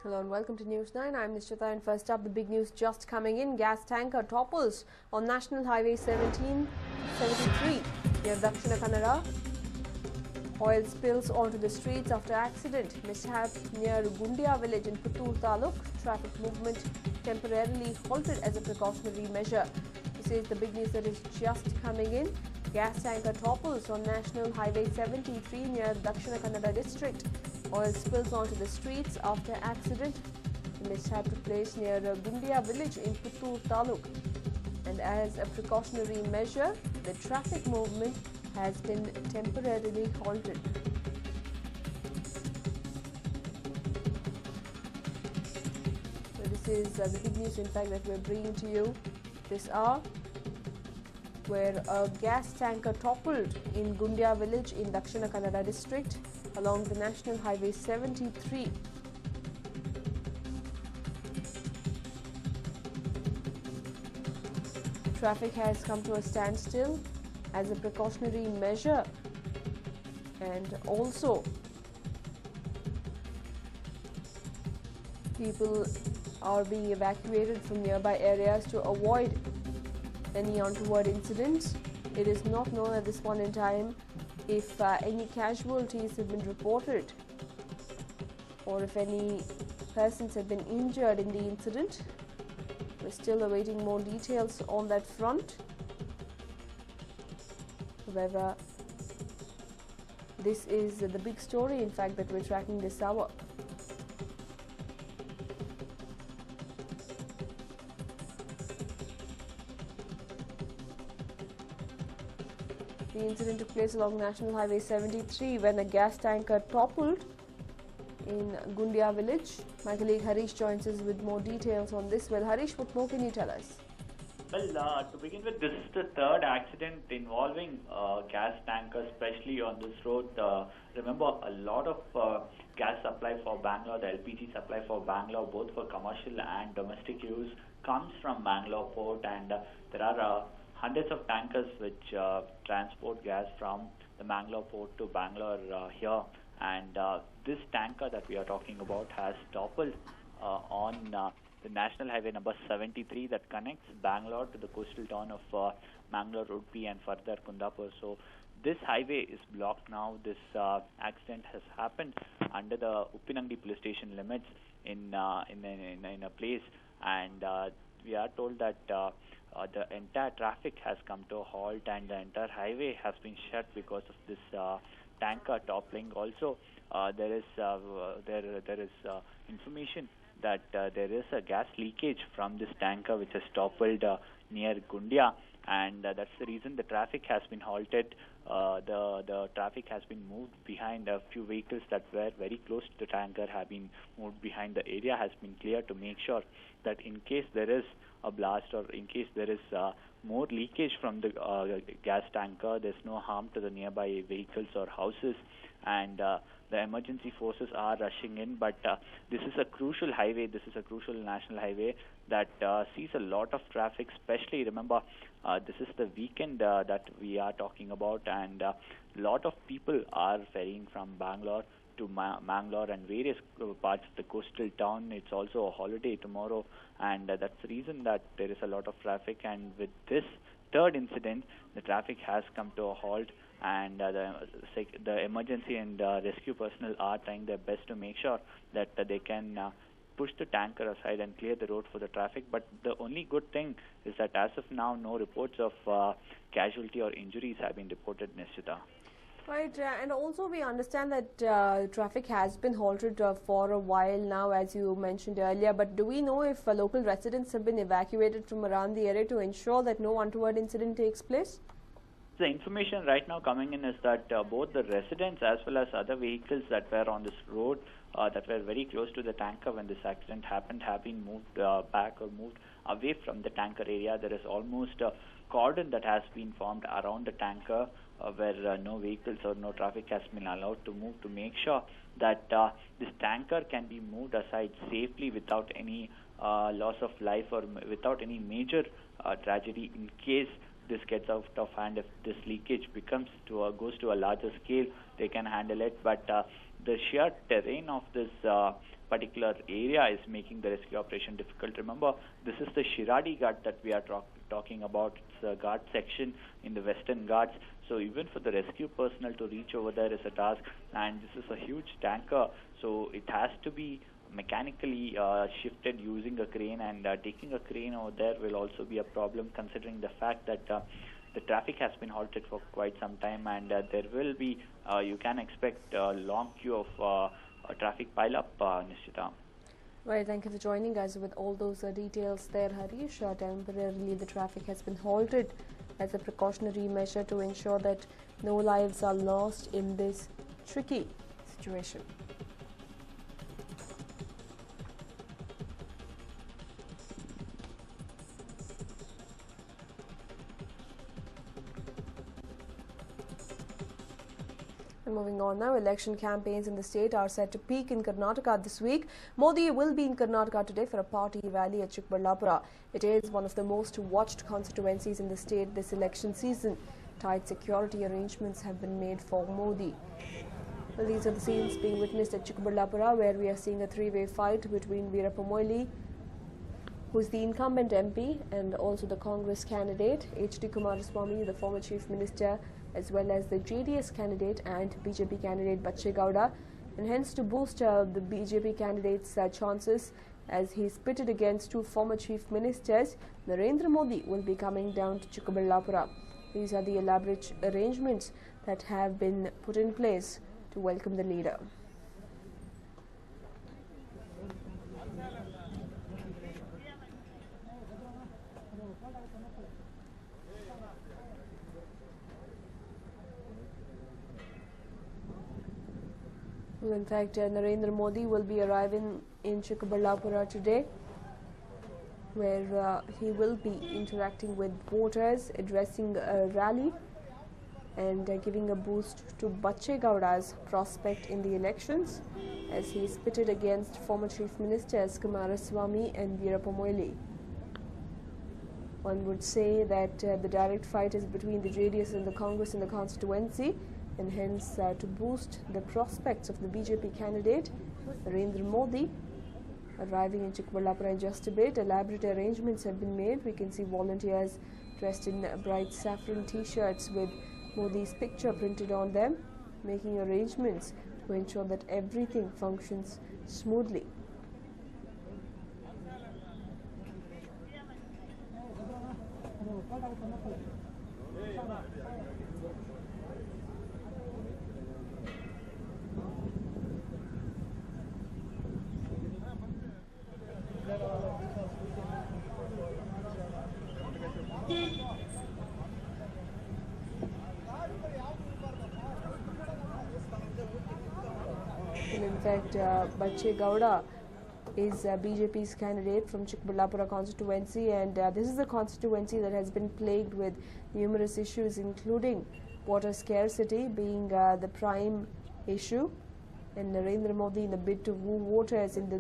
Hello and welcome to News 9. I'm Nishchita, and first up, the big news just coming in. Gas tanker topples on National Highway 1773 near Dakshina Kannada. Oil spills onto the streets after accident. Mishap near Gundia village in Puttur Taluk. Traffic movement temporarily halted as a precautionary measure. This is the big news that is just coming in. Gas tanker topples on National Highway 73 near Dakshina Kannada district. Oil spills onto the streets after accident. The mishap took place near Gundia village in Puttur Taluk. And as a precautionary measure, the traffic movement has been temporarily halted. So this is the big news, in fact, that we're bringing to you this hour, where a gas tanker toppled in Gundia village in Dakshina Kannada district along the National Highway 73. Traffic has come to a standstill as a precautionary measure, and also people are being evacuated from nearby areas to avoid any untoward incidents. It is not known at this point in time if any casualties have been reported or if any persons have been injured in the incident. We're still awaiting more details on that front. However, this is the big story, in fact, that we're tracking this hour. The incident took place along National Highway 73 when a gas tanker toppled in Gundia village. My colleague Harish joins us with more details on this. Well, Harish, what more can you tell us? Well, to begin with, this is the third accident involving gas tankers, especially on this road. Remember, a lot of gas supply for Bangalore, the LPG supply for Bangalore, both for commercial and domestic use, comes from Bangalore port, and there are hundreds of tankers which transport gas from the Bangalore port to Bangalore here. And this tanker that we are talking about has toppled on the National Highway number 73 that connects Bangalore to the coastal town of Mangalore, Udupi, and further Kundapur. So this highway is blocked now. This accident has happened under the Uppinandi police station limits in a place, and we are told that the entire traffic has come to a halt, and the entire highway has been shut because of this tanker toppling. Also, there is information that there is a gas leakage from this tanker which has toppled near Gundia, and that's the reason the traffic has been halted. The traffic has been moved behind. A few vehicles that were very close to the tanker have been moved behind. The area has been cleared to make sure that in case there is a blast or in case there is more leakage from the gas tanker, there's no harm to the nearby vehicles or houses, and the emergency forces are rushing in. But this is a crucial highway. This is a crucial national highway that sees a lot of traffic, especially, remember, this is the weekend that we are talking about, and a lot of people are ferrying from Bangalore to Mangalore and various parts of the coastal town. It's also a holiday tomorrow, and that's the reason that there is a lot of traffic. And with this third incident, the traffic has come to a halt, and the emergency and rescue personnel are trying their best to make sure that they can push the tanker aside and clear the road for the traffic. But the only good thing is that as of now, no reports of casualty or injuries have been reported, Nishita. Right, and also we understand that traffic has been halted for a while now, as you mentioned earlier. But do we know if local residents have been evacuated from around the area to ensure that no untoward incident takes place? The information right now coming in is that both the residents as well as other vehicles that were on this road that were very close to the tanker when this accident happened have been moved back or moved away from the tanker area. There is almost a cordon that has been formed around the tanker where no vehicles or no traffic has been allowed to move, to make sure that this tanker can be moved aside safely without any loss of life or without any major tragedy in case this gets out of hand. If this leakage goes to a larger scale, they can handle it. But the sheer terrain of this particular particular area is making the rescue operation difficult. Remember, this is the Shiradi Ghat that we are talking about. It's a Ghat section in the Western Ghats. So even for the rescue personnel to reach over there is a task, and this is a huge tanker, so it has to be mechanically shifted using a crane, and taking a crane over there will also be a problem, considering the fact that the traffic has been halted for quite some time, and there will be, you can expect a long queue of traffic pile-up, Nishita. Right, thank you for joining us with all those details there, Harish. Temporarily, the traffic has been halted as a precautionary measure to ensure that no lives are lost in this tricky situation. And moving on now, election campaigns in the state are set to peak in Karnataka this week. Modi will be in Karnataka today for a party rally at Chikballapura. It is one of the most watched constituencies in the state this election season. Tight security arrangements have been made for Modi. Well, these are the scenes being witnessed at Chikballapura, where we are seeing a three-way fight between Veerappa Moily, who is the incumbent MP, and also the Congress candidate, H.D. Kumaraswamy, the former Chief Minister, as well as the JDS candidate and BJP candidate Bacche Gowda, and hence to boost the BJP candidate's chances as he is pitted against two former Chief Ministers, Narendra Modi will be coming down to Chikballapura. These are the elaborate arrangements that have been put in place to welcome the leader. In fact, Narendra Modi will be arriving in Chikballapura today, where he will be interacting with voters, addressing a rally, and giving a boost to Bacche Gowda's prospect in the elections, as he is pitted against former Chief Ministers Kumaraswamy and Veerappa Moily. One would say that the direct fight is between the JDS and the Congress in the constituency, and hence to boost the prospects of the BJP candidate, Narendra Modi, arriving in Chikballapura in just a bit. Elaborate arrangements have been made. We can see volunteers dressed in bright saffron t-shirts with Modi's picture printed on them, making arrangements to ensure that everything functions smoothly. In fact, Bacche Gowda is BJP's candidate from Chikballapura constituency, and this is a constituency that has been plagued with numerous issues, including water scarcity being the prime issue, and Narendra Modi, in a bid to woo voters in the